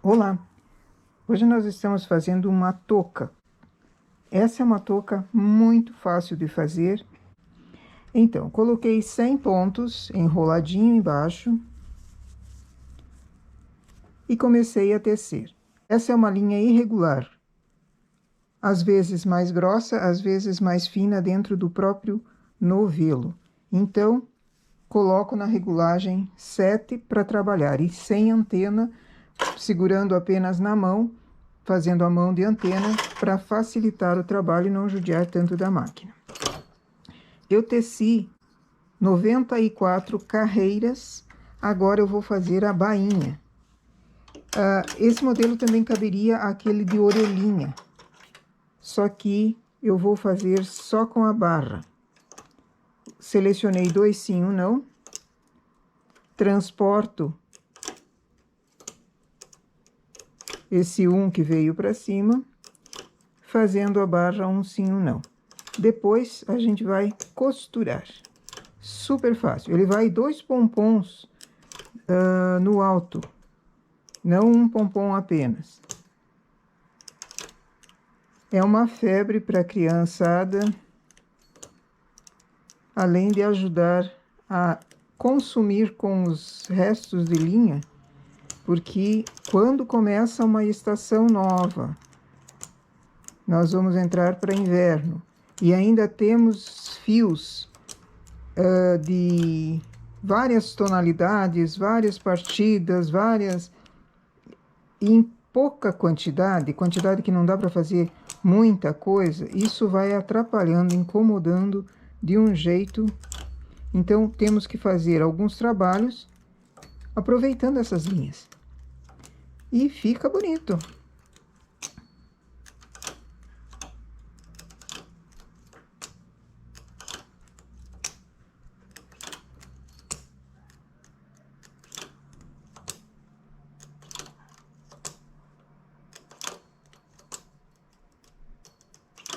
Olá! Hoje nós estamos fazendo uma touca. Essa é uma touca muito fácil de fazer. Então, coloquei 100 pontos enroladinho embaixo e comecei a tecer. Essa é uma linha irregular, às vezes mais grossa, às vezes mais fina dentro do próprio novelo. Então, coloco na regulagem 7 para trabalhar e sem antena, segurando apenas na mão, fazendo a mão de antena para facilitar o trabalho e não judiar tanto da máquina. Eu teci 94 carreiras, agora eu vou fazer a bainha. Esse modelo também caberia aquele de orelhinha, só que eu vou fazer só com a barra. Selecionei 2 sim, 1 não, transporto esse 1 que veio para cima, fazendo a barra 1 sim, 1 não. Depois, a gente vai costurar. Super fácil. Ele vai 2 pompons no alto, não um pompom apenas. É uma febre para a criançada, além de ajudar a consumir com os restos de linha, porque quando começa uma estação nova, nós vamos entrar para inverno, e ainda temos fios de várias tonalidades, várias partidas, em pouca quantidade que não dá para fazer muita coisa, isso vai atrapalhando, incomodando de um jeito. Então, temos que fazer alguns trabalhos aproveitando essas linhas. E fica bonito.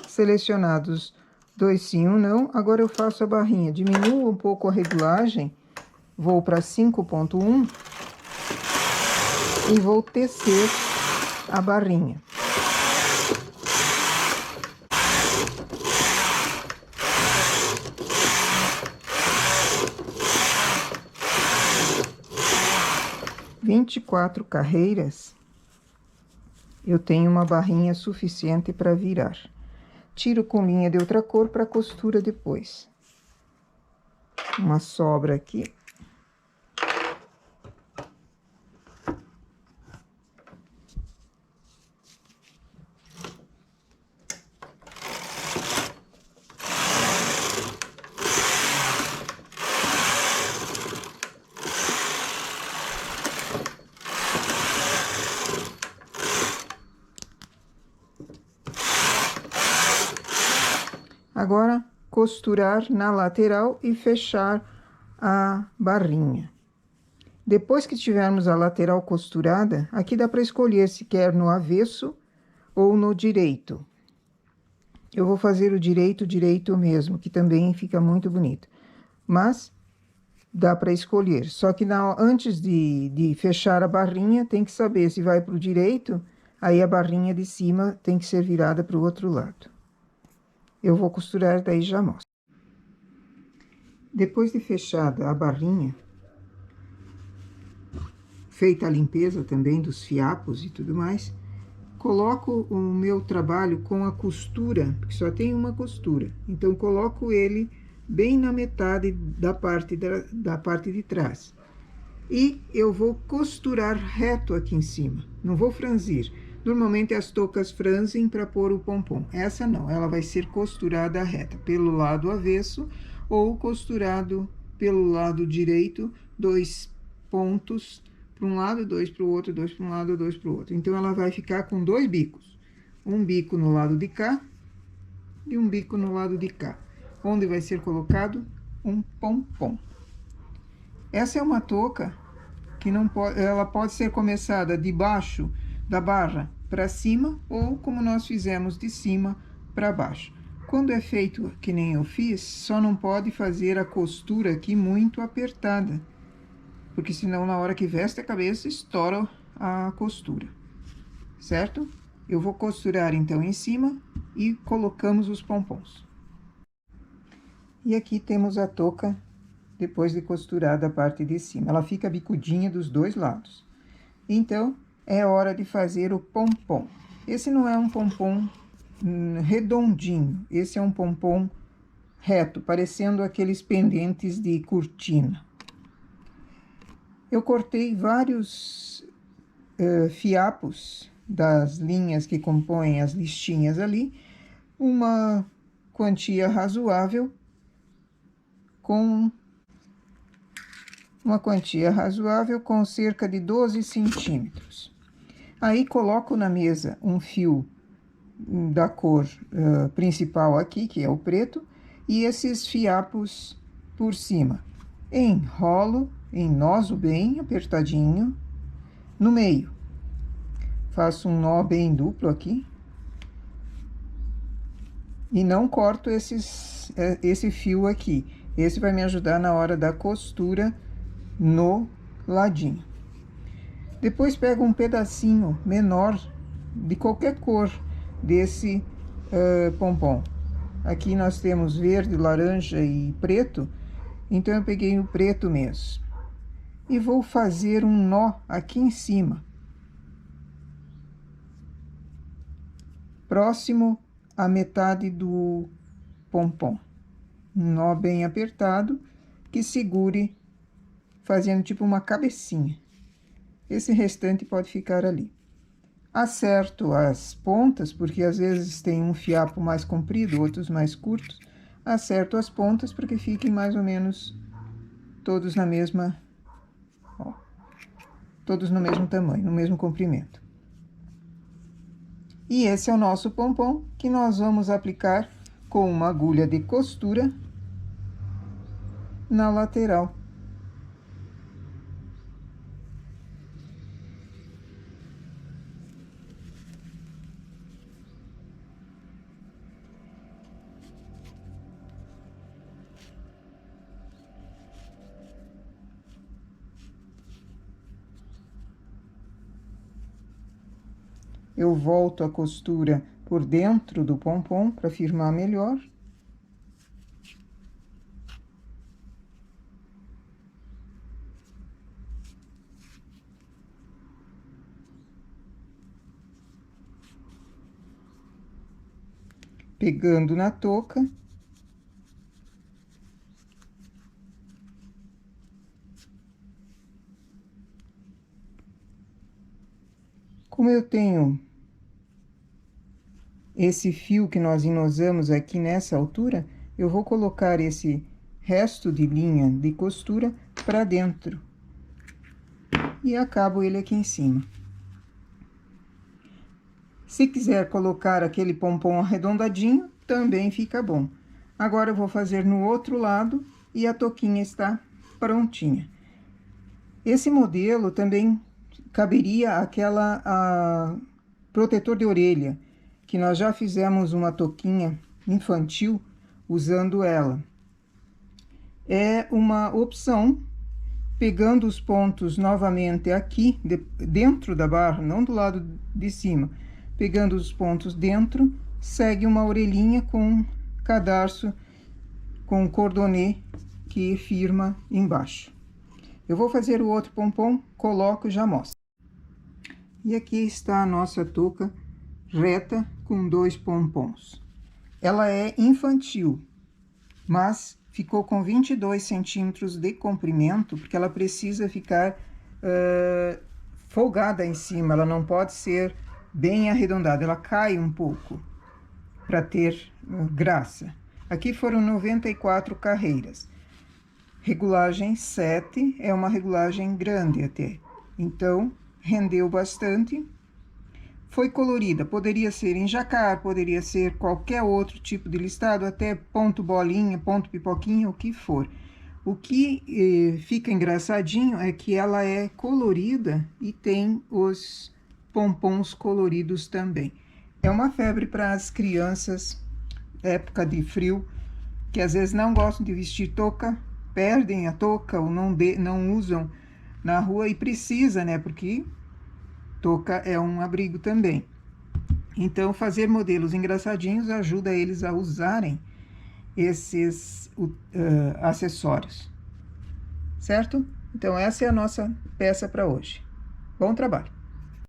Selecionados 2 sim, 1 não, agora eu faço a barrinha. Diminuo um pouco a regulagem, vou para 5.1 e vou tecer a barrinha. Vinte e 24 carreiras, eu tenho uma barrinha suficiente para virar. Tiro com linha de outra cor para costura depois. Uma sobra aqui. Agora, costurar na lateral e fechar a barrinha. Depois que tivermos a lateral costurada, aqui dá para escolher se quer no avesso ou no direito. Eu vou fazer o direito mesmo, que também fica muito bonito. Mas dá para escolher. Só que antes de fechar a barrinha, tem que saber se vai para o direito, aí a barrinha de cima tem que ser virada para o outro lado. Eu vou costurar, daí já mostro. Depois de fechada a barrinha, feita a limpeza também dos fiapos e tudo mais, coloco o meu trabalho com a costura, porque só tem uma costura. Então, coloco ele bem na metade da parte de trás. E eu vou costurar reto aqui em cima, não vou franzir. Normalmente as toucas franzem para pôr o pompom. Essa não, ela vai ser costurada reta, pelo lado avesso ou costurado pelo lado direito, 2 pontos para um lado, 2 para o outro, 2 para um lado, 2 para o outro. Então, ela vai ficar com 2 bicos. Um bico no lado de cá e um bico no lado de cá, onde vai ser colocado um pompom. Essa é uma touca que não pode, ela pode ser começada de baixo da barra para cima ou como nós fizemos de cima para baixo. Quando é feito que nem eu fiz, só não pode fazer a costura aqui muito apertada, porque senão na hora que veste a cabeça estoura a costura, certo? Eu vou costurar então em cima e colocamos os pompons. E aqui temos a touca depois de costurada a parte de cima. Ela fica bicudinha dos dois lados. Então, é hora de fazer o pompom. Esse não é um pompom redondinho, esse é um pompom reto, parecendo aqueles pendentes de cortina. Eu cortei vários fiapos das linhas que compõem as listinhas ali, uma quantia razoável, com cerca de 12 centímetros. Aí, coloco na mesa um fio da cor principal aqui, que é o preto, e esses fiapos por cima. Enrolo, ennoso bem apertadinho no meio. Faço um nó bem duplo aqui. E não corto esse fio aqui. Esse vai me ajudar na hora da costura no ladinho. Depois pego um pedacinho menor de qualquer cor desse pompom. Aqui nós temos verde, laranja e preto, então eu peguei o preto mesmo. E vou fazer um nó aqui em cima, próximo à metade do pompom. Um nó bem apertado, que segure, fazendo tipo uma cabecinha. Esse restante pode ficar ali. Acerto as pontas, porque às vezes tem um fiapo mais comprido, outros mais curtos. Acerto as pontas para que fiquem mais ou menos todos na mesma, ó, todos no mesmo tamanho, no mesmo comprimento. E esse é o nosso pompom, que nós vamos aplicar com uma agulha de costura na lateral. Eu volto a costura por dentro do pompom para firmar melhor. Pegando na touca. Como eu tenho esse fio que nós enosamos aqui nessa altura, eu vou colocar esse resto de linha de costura para dentro. E acabo ele aqui em cima. Se quiser colocar aquele pompom arredondadinho, também fica bom. Agora, eu vou fazer no outro lado e a touquinha está prontinha. Esse modelo também caberia aquela protetor de orelha, que nós já fizemos uma touquinha infantil usando ela. É uma opção, pegando os pontos novamente aqui, dentro da barra, não do lado de cima. Pegando os pontos dentro, segue uma orelhinha com cadarço, com cordonê que firma embaixo. Eu vou fazer o outro pompom, coloco e já mostro. E aqui está a nossa touca reta com 2 pompons. Ela é infantil, mas ficou com 22 centímetros de comprimento, porque ela precisa ficar folgada em cima, ela não pode ser bem arredondada, ela cai um pouco para ter graça. Aqui foram 94 carreiras. Regulagem 7 é uma regulagem grande até, então rendeu bastante. Foi colorida, poderia ser em jacar, poderia ser qualquer outro tipo de listado, até ponto bolinha, ponto pipoquinha, o que for. O que fica engraçadinho é que ela é colorida e tem os pompons coloridos também. É uma febre para as crianças, época de frio, que às vezes não gostam de vestir touca, perdem a touca ou não usam na rua e precisa, né? Porque touca é um abrigo também. Então, fazer modelos engraçadinhos ajuda eles a usarem esses acessórios, certo? Então, essa é a nossa peça para hoje. Bom trabalho!